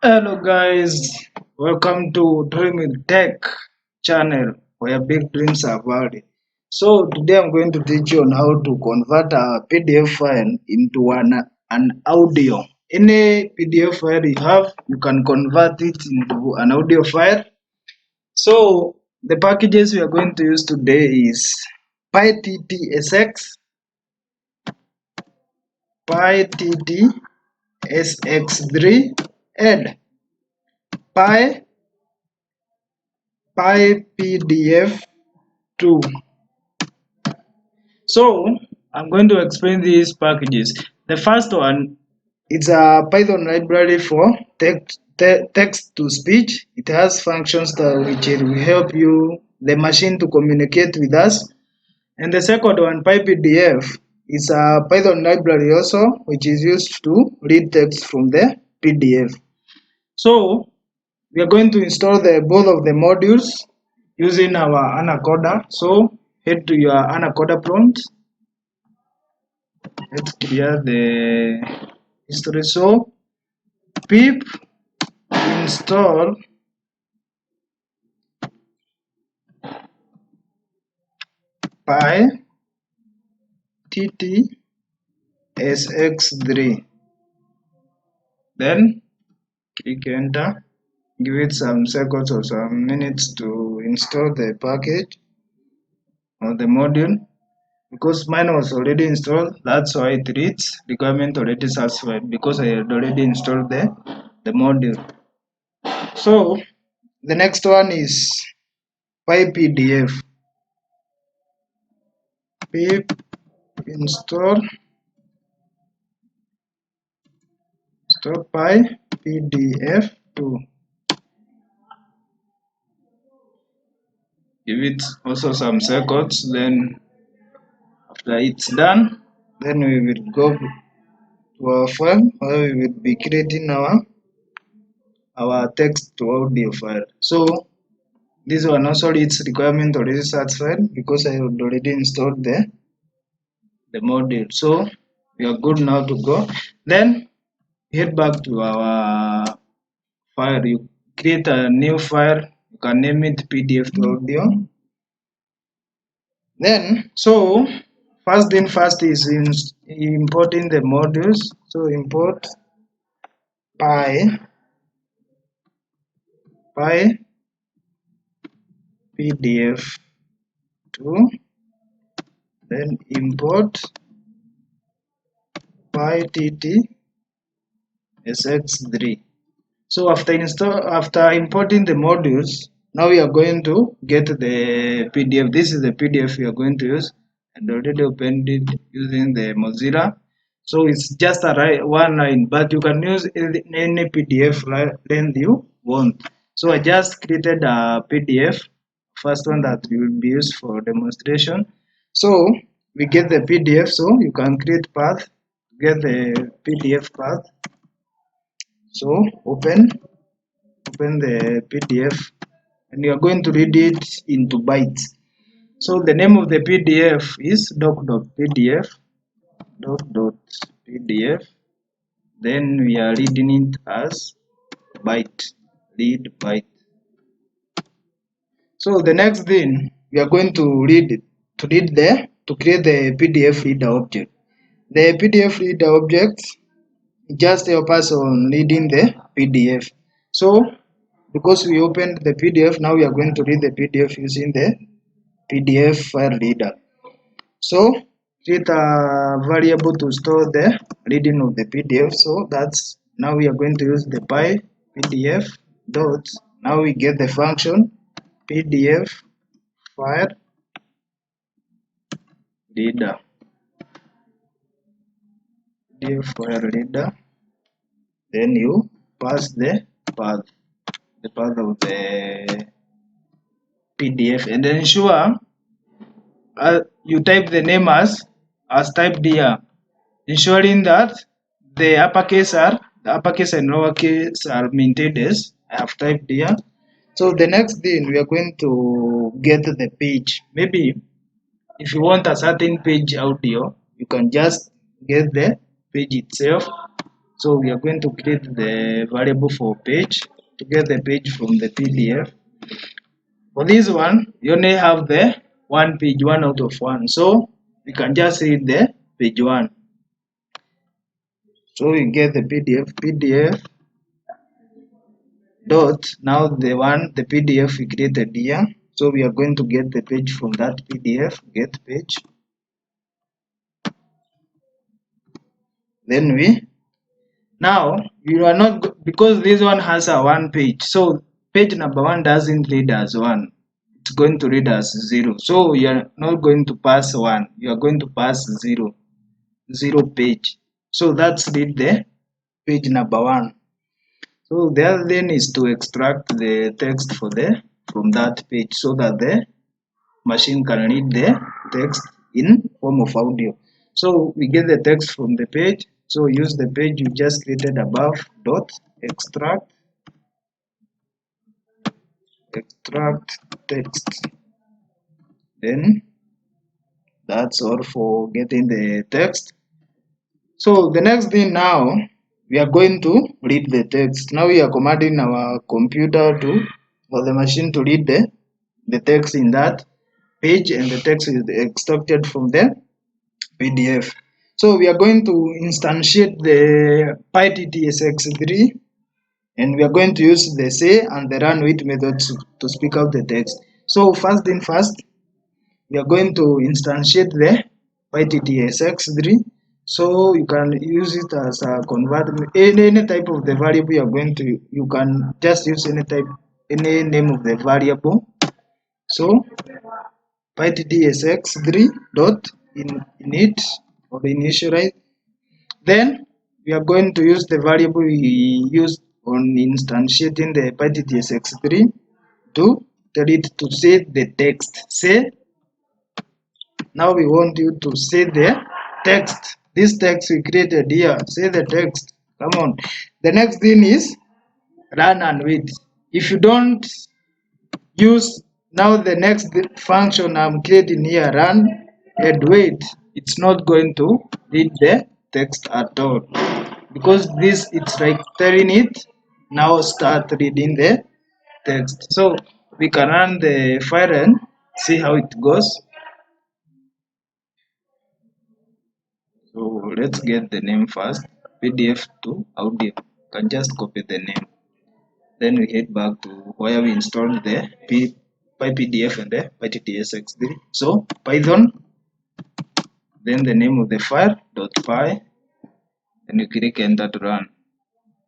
Hello guys, welcome to Dream with Tech channel where big dreams are valid. So today I'm going to teach you on how to convert a PDF file into an audio. Any PDF file you have, you can convert it into an audio file. So the packages we are going to use today is PyTTSX, PyTTSX3, and Py PyPDF2. So I'm going to explain these packages. The first one is a Python library for text to speech. It has functions that which will help you the machine to communicate with us. And the second one, PyPDF, is a Python library also which is used to read text from the PDF. So we are going to install both of the modules using our Anaconda. So head to your Anaconda prompt. Let's clear the history. So pip install PyTTSX3. Then click enter. Give it some seconds or some minutes to install the package or the module. Because mine was already installed, that's why it reads requirement already satisfied, because I had already installed the module. So the next one is PyPDF. Pip install PyPDF2. Give it also some seconds, then after it's done, then we will go to our file where we will be creating our text to audio file. So this one also its requirement already satisfied because I had already installed the module. So we are good now to go. Then head back to our file. You create a new file. You can name it PDF to audio. Then first thing first is importing the modules. So import PyPDF2. Then import PyTTSX3. So after importing the modules, now we are going to get the PDF. This is the PDF we are going to use, and already opened it using the Mozilla. So it's just one line, but you can use any PDF length you want. So I just created a PDF, first one that will be used for demonstration. So we get the PDF. So you can create path, get the PDF path. So open the PDF, and you are going to read it into bytes. So the name of the PDF is doc.pdf. Then we are reading it as byte, read byte. So the next thing we are going to create the PDF reader object. The PDF reader object just help us on reading the PDF. So because we opened the PDF, now we are going to read the PDF using the PDF file reader. So create a variable to store the reading of the PDF. So that's now we are going to use the PyPDF dot. Now we get the function PDF file reader. PDF file reader. Then you pass the path of the PDF, and ensure you type the name as typed here, ensuring that the uppercase and lowercase are maintained as I have typed here. So the next thing we are going to get the page. Maybe if you want a certain page audio, you can just get the page itself. So we are going to create the variable for page to get the page from the PDF. For this one, you only have the one page, 1 out of 1. So we can just read the page 1. So we get the PDF dot. Now the PDF we created here. So we are going to get the page from that PDF, get page. Then now you are not, because this one has a 1 page. So page number 1 doesn't read as 1. It's going to read as 0. So you are not going to pass 1. You are going to pass 0. 0 page. So that's read the page number 1. So the other thing is to extract the text from that page so that the machine can read the text in form of audio. So we get the text from the page. So use the page you just created above dot extract text. Then that's all for getting the text. So the next thing now, we are going to read the text. Now we are commanding our computer for the machine to read the text in that page, and the text is extracted from the PDF. So we are going to instantiate the PyTTSX3, and we are going to use the say and the run with methods to speak out the text. So first thing first, we are going to instantiate the PyTTSX3. So you can use it as a convert any type of the variable you are going to. You can just use any name of the variable. So PyTTSX3 dot init or initialize. Then we are going to use the variable we used on instantiating the PyTTSX3 to tell it to say the text. Say, now we want you to say the text. This text we created here. Say the text. Come on. The next thing is run and wait. If you don't use now the next function I'm creating here, run and wait, it's not going to read the text at all, because this it's like telling it now start reading the text. So we can run the file and see how it goes. So let's get the name first, PDF to audio. You can just copy the name. Then we head back to where we installed the PyPDF and the PyTTSX3. So Python, then the name of the file .py, and you click enter to run.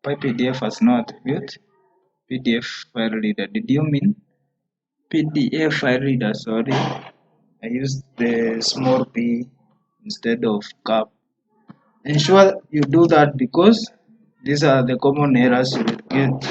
PyPDF has no attribute. PDF file reader. Did you mean PDF file reader? Sorry, I used the small p instead of cap. Ensure you do that because these are the common errors you will get.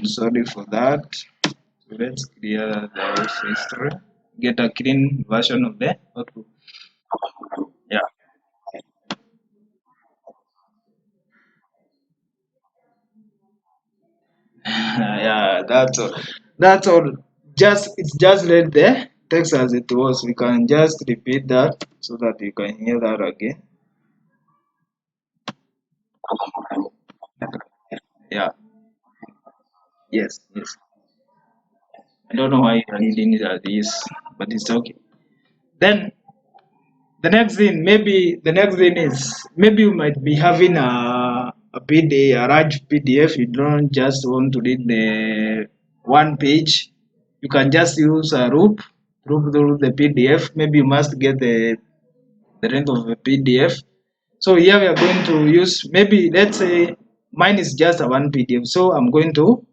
Sorry for that. So let's clear the house history. Get a clean version of the output. Yeah, yeah, that's all. That's all. It's just let the text as it was. We can just repeat that so that you can hear that again. Yeah, yes. I don't know why you're reading it as this, but it's okay. Then the next thing is maybe you might be having a PDF, a large PDF. You don't just want to read the one page. You can just use a loop through the PDF. Maybe you must get the length of the PDF. So here we are going to use, maybe let's say mine is just a one PDF. So I'm going to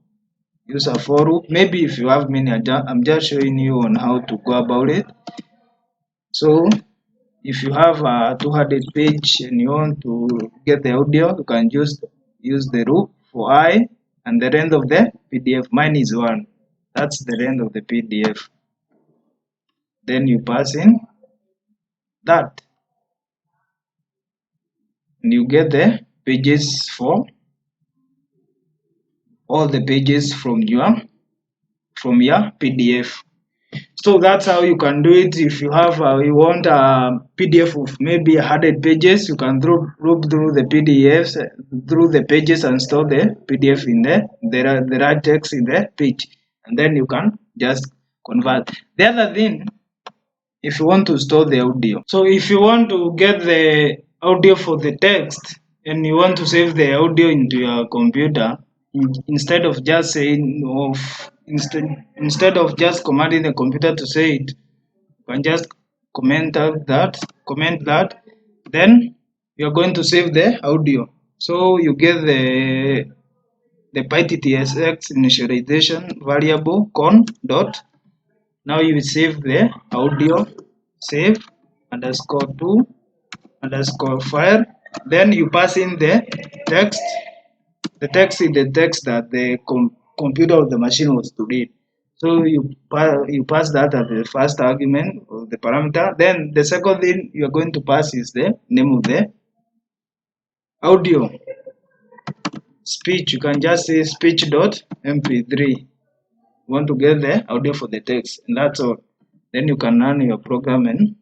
use a for loop. Maybe if you have many, I'm just showing you on how to go about it. So if you have a 200 page and you want to get the audio, you can just use the loop for I, and the length of the PDF. Mine is 1. That's the length of the PDF. Then you pass in that, and you get the pages for all the pages from your PDF. So that's how you can do it. If you have you want a PDF of maybe 100 pages, you can loop through the PDFs through the pages and store the PDF in there. There are text in the page, and then you can just convert. The other thing, if you want to store the audio, so if you want to get the audio for the text and you want to save the audio into your computer, instead of just saying instead of just commanding the computer to say it, you can just comment that, then you're going to save the audio. So you get the pyttsx initialization variable con dot. Now you save the audio, save underscore to underscore file. Then you pass in the text. The text is the text that the computer or the machine was to read. So you pass that as the first argument of the parameter. Then the second thing you are going to pass is the name of the audio. Speech, you can just say speech.mp3. Want to get the audio for the text, and that's all. Then you can run your program and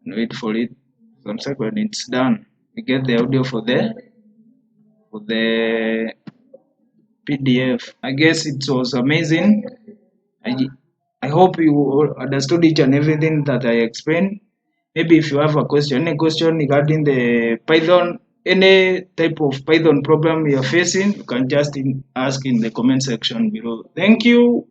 wait for it. 1 second, it's done. You get the audio for the PDF. I guess it was amazing. I hope you understood each and everything that I explained. Maybe if you have a question, any question regarding the Python, any type of Python problem you're facing, you can just ask in the comment section below. Thank you.